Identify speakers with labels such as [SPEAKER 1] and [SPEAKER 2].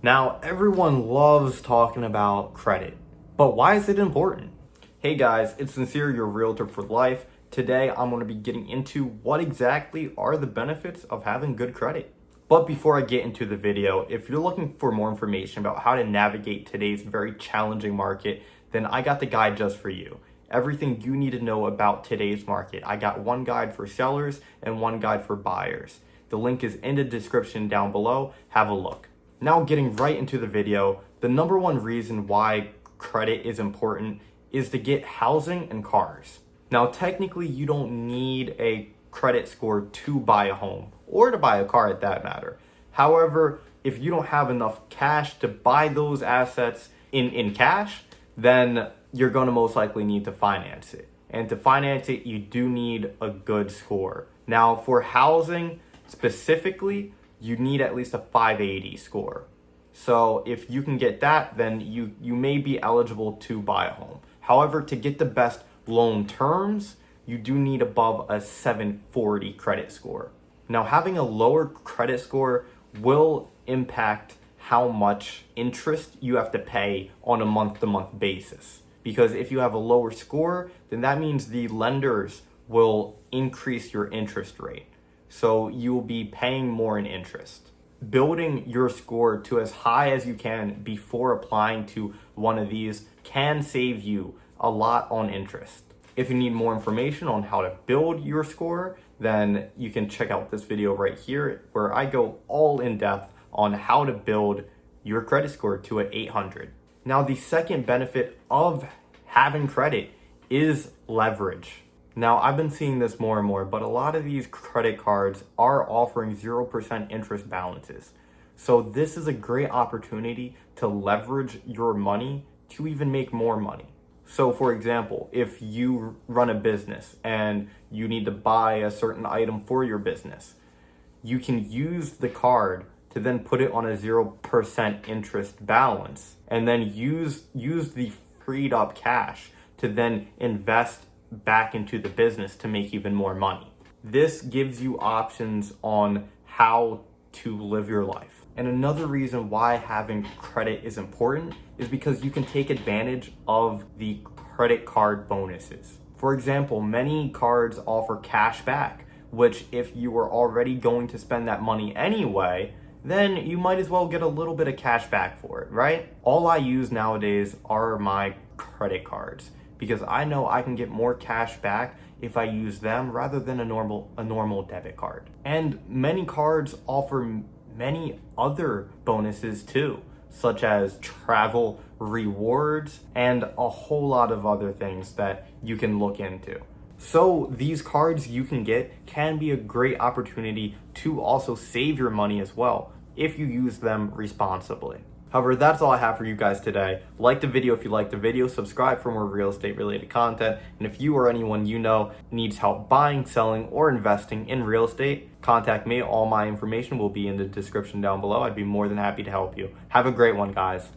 [SPEAKER 1] Now, everyone loves talking about credit, but why is it important? Hey guys, it's Sincere, your realtor for life. Today, I'm going to be getting into what exactly are the benefits of having good credit. But before I get into the video, if you're looking for more information about how to navigate today's very challenging market, then I got the guide just for you. Everything you need to know about today's market. I got one guide for sellers and one guide for buyers. The link is in the description down below. Have a look. Now getting right into the video, the number one reason why credit is important is to get housing and cars. Now technically you don't need a credit score to buy a home or to buy a car at that matter. However, if you don't have enough cash to buy those assets in cash, then you're going to most likely need to finance it. And to finance it, you do need a good score. Now for housing specifically, you need at least a 580 score. So if you can get that, then you may be eligible to buy a home. However, to get the best loan terms, you do need above a 740 credit score. Now, having a lower credit score will impact how much interest you have to pay on a month-to-month basis. Because if you have a lower score, then that means the lenders will increase your interest rate. So you will be paying more in interest. Building your score to as high as you can before applying to one of these can save you a lot on interest. If you need more information on how to build your score, then you can check out this video right here where I go all in depth on how to build your credit score to an 800. Now, the second benefit of having credit is leverage. Now, I've been seeing this more and more, but a lot of these credit cards are offering 0% interest balances. So this is a great opportunity to leverage your money to even make more money. So for example, if you run a business and you need to buy a certain item for your business, you can use the card to then put it on a 0% interest balance and then use the freed up cash to then invest back into the business to make even more money. This gives you options on how to live your life. And another reason why having credit is important is because you can take advantage of the credit card bonuses. For example, many cards offer cash back, which if you were already going to spend that money anyway, then you might as well get a little bit of cash back for it, right? All I use nowadays are my credit cards, because I know I can get more cash back if I use them rather than a normal debit card. And many cards offer many other bonuses too, such as travel rewards and a whole lot of other things that you can look into. So these cards you can get can be a great opportunity to also save your money as well if you use them responsibly. However, that's all I have for you guys today. Like the video if you liked the video, subscribe for more real estate related content, and if you or anyone you know needs help buying, selling, or investing in real estate, contact me. All my information will be in the description down below. I'd be more than happy to help you. Have a great one, guys.